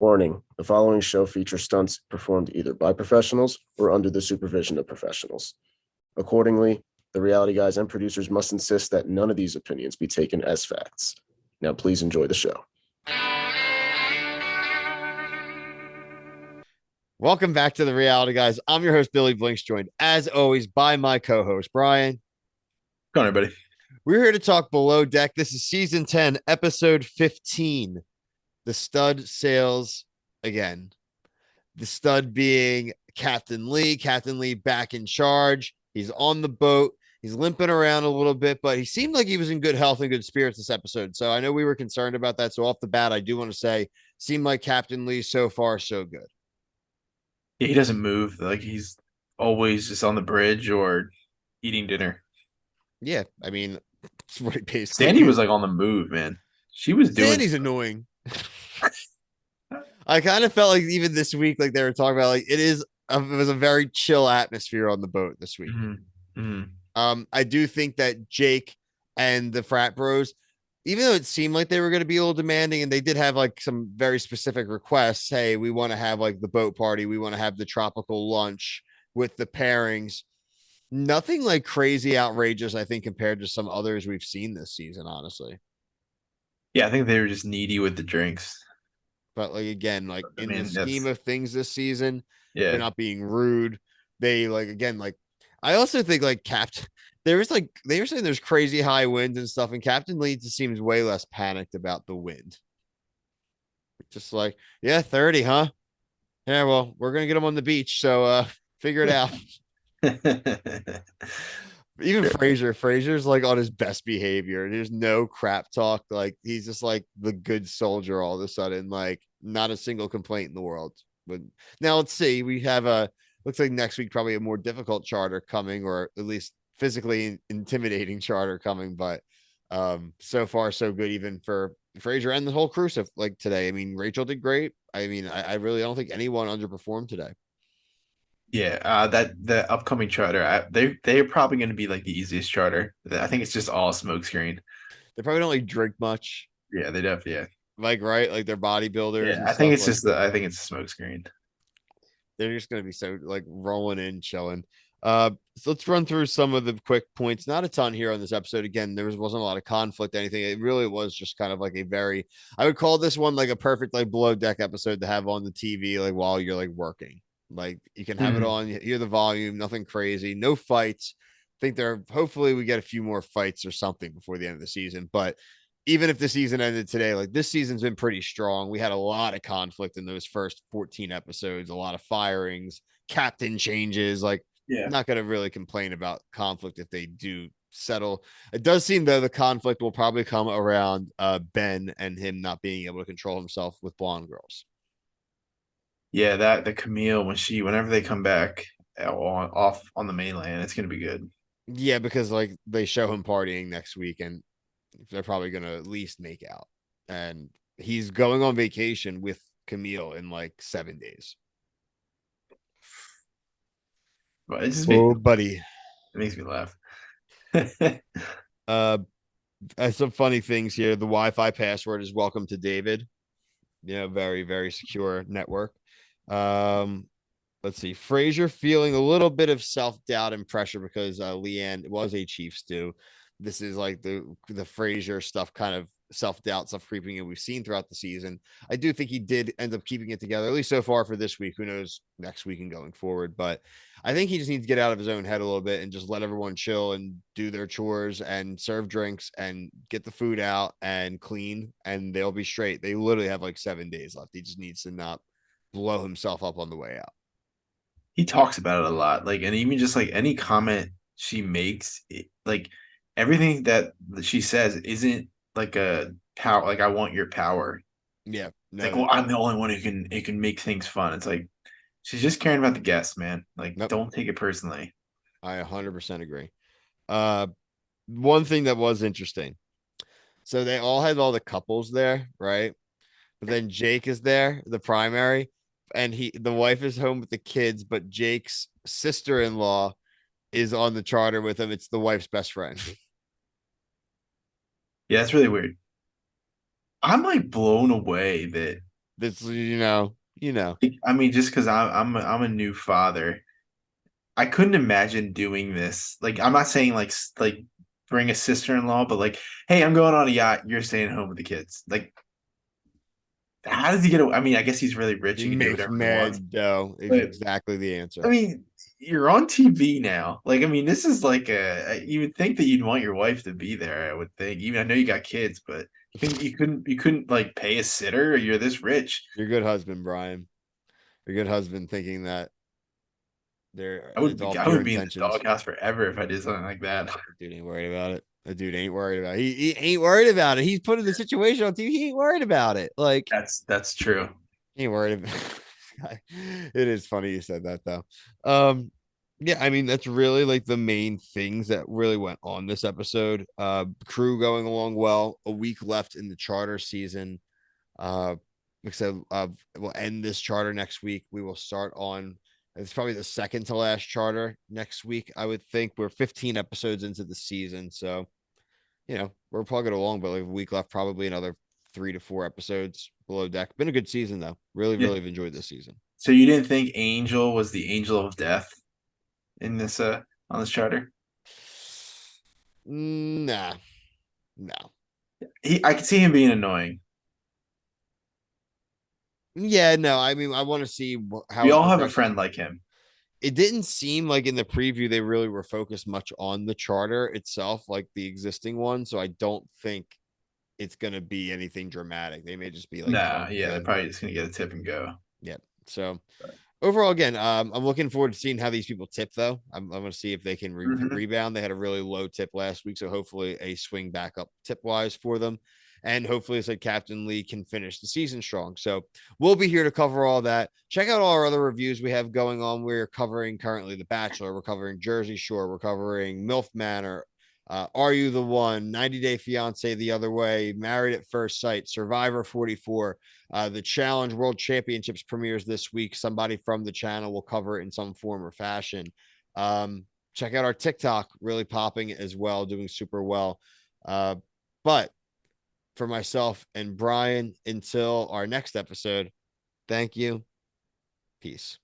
Warning, the following show features stunts performed either by professionals or under the supervision of professionals. Accordingly, the reality guys and producers must insist that none of these opinions be taken as facts. Now, please enjoy the show. Welcome back to the Reality Guys. I'm your host, Billy Blinks, joined as always by my co-host, Brian. Go on, everybody. We're here to talk Below Deck. This is season 10, episode 15. The stud sails again. The stud being Captain Lee. Captain Lee back in charge. He's on the boat. He's limping around a little bit, but he seemed like he was in good health and good spirits this episode. So I know we were concerned about that. So off the bat, I do want to say, seemed like Captain Lee so far so good. Yeah, he doesn't move. Like he's always just on the bridge or eating dinner. Yeah, I mean, that's what he basically Sandy was is. like on the move, man. She was doing Sandy's annoying. I kind of felt like even this week, like they were talking about, like it was a very chill atmosphere on the boat this week. Mm-hmm. Mm-hmm. I do think that Jake and the frat bros, even though it seemed like they were going to be a little demanding, and they did have like some very specific requests. Hey, we want to have like the boat party. We want to have the tropical lunch with the pairings. Nothing like crazy outrageous, I think, compared to some others we've seen this season, honestly. Yeah, I think they were just needy with the drinks. But like again, like I in the mean, scheme that's of things this season, they're yeah. not being rude. They like again, like I also think like Captain there was like they were saying there's crazy high winds and stuff, and Captain Lee just seems way less panicked about the wind. Just like, yeah, 30, huh? Yeah, well, we're gonna get them on the beach, so figure it out. Even Sure. Fraser's like on his best behavior. There's no crap talk. Like he's just like the good soldier all of a sudden. Like not a single complaint in the world. But now let's see. We have a looks like next week probably a more difficult charter coming, or at least physically intimidating charter coming. But so far so good even for Fraser and the whole crew. So like today, I mean Rachel did great. I mean I really don't think anyone underperformed today. Yeah, that the upcoming charter, they're probably going to be like the easiest charter. I think it's just all smokescreen. They probably don't like drink much. Yeah, they definitely. Yeah, Like right, like they're bodybuilders yeah. and stuff. Like I think it's a smokescreen. they're just going to be so like rolling in, chilling. So let's run through some of the quick points. Not a ton here on this episode. Again, wasn't a lot of conflict, anything. It really was just kind of like a very, I would call this one like a perfect like below deck episode to have on the TV like while you're like working. Like you can have it Mhm. on, you hear the volume, nothing crazy, no fights. I think hopefully we get a few more fights or something before the end of the season. But even if the season ended today, like this season's been pretty strong. We had a lot of conflict in those first 14 episodes, a lot of firings, captain changes. Like, Yeah. not going to really complain about conflict if they do settle. It does seem though the conflict will probably come around Ben and him not being able to control himself with blonde girls. Yeah, that the Camille whenever they come back off on the mainland, it's gonna be good. Yeah, because like they show him partying next week and they're probably going to at least make out. And he's going on vacation with Camille in like 7 days. But it just Oh, buddy. it makes me laugh. Uh, some funny things here. The Wi-Fi password is welcome to David. Very, very secure network. Um, let's see. Frazier feeling a little bit of self-doubt and pressure because Leanne was a Chiefs too. This is like the Frazier stuff kind of self-doubt stuff creeping in we've seen throughout the season. I do think he did end up keeping it together, at least so far for this week. Who knows next week and going forward, but I think he just needs to get out of his own head a little bit and just let everyone chill and do their chores and serve drinks and get the food out and clean, and they'll be straight. They literally have like 7 days left. He just needs to not blow himself up on the way out. He talks about it a lot, like, and even just like any comment she makes, like everything that she says isn't like a power. Like, I want your power. Yeah, It's like, no, well, I'm the only one who can make things fun. It's like she's just caring about the guests, man. Like, nope. don't take it personally. I 100% agree. Uh, one thing that was interesting. So they all had all the couples there, right? But then Jake is there, the primary, and the wife is home with the kids, but Jake's sister-in-law is on the charter with him. It's the wife's best friend. Yeah, that's really weird. I'm like blown away that This, you know. I mean, just because I'm a new father, I couldn't imagine doing this. Like, I'm not saying like bring a sister-in-law, but like, hey, I'm going on a yacht. You're staying home with the kids. Like, how does he get? I mean, I guess he's really rich. He He can do makes whatever he wants. mad dough is But exactly the I answer. mean, you're on TV now. Like, I mean, this is like you would think that you'd want your wife to be there. I would think. Even I know you got kids, but you couldn't like pay a sitter. You're this rich. You're a good husband, Brian. You're a good husband thinking that it's all I pure would be in the intentions. doghouse forever if I did something like that. Dude ain't worried about it. The dude ain't worried about it. He ain't worried about it. He's put in the situation on TV. He ain't worried about it. Like, That's true. he ain't worried about it. Is funny you said that though. Yeah, I mean that's really like the main things that really went on this episode. Crew going along well, a week left in the charter season. Like I said, we'll end this charter next week. We will start on, it's probably the second to last charter next week. I would think we're 15 episodes into the season. So, we're plugging along, but like a week left, probably another 3 to 4 episodes below deck. Been a good season though. Really, Yeah. really have enjoyed this season. So you didn't think Angel was the angel of death in this on this charter? Nah, no. I could see him being annoying. Yeah, no. I mean, I want to see how We it all have a progresses. friend like him. It didn't seem like in the preview they really were focused much on the charter itself, like the existing one. So I don't think it's gonna be anything dramatic. They may just be like Nah, drunk yeah, they're again. probably just gonna get a tip and go. Yep. So overall, again, I'm looking forward to seeing how these people tip, though. I'm going to see if they can Mhm. rebound. They had a really low tip last week, so hopefully a swing back up tip wise for them. And hopefully, I said Captain Lee can finish the season strong. So we'll be here to cover all that. Check out all our other reviews we have going on. We're covering currently The Bachelor. We're covering Jersey Shore. We're covering MILF Manor. Are You the One? 90 Day Fiance the Other Way. Married at First Sight. Survivor 44. The Challenge World Championships premieres this week. Somebody from the channel will cover it in some form or fashion. Check out our TikTok, really popping as well, doing super well. But for myself and Brian, until our next episode, thank you. Peace.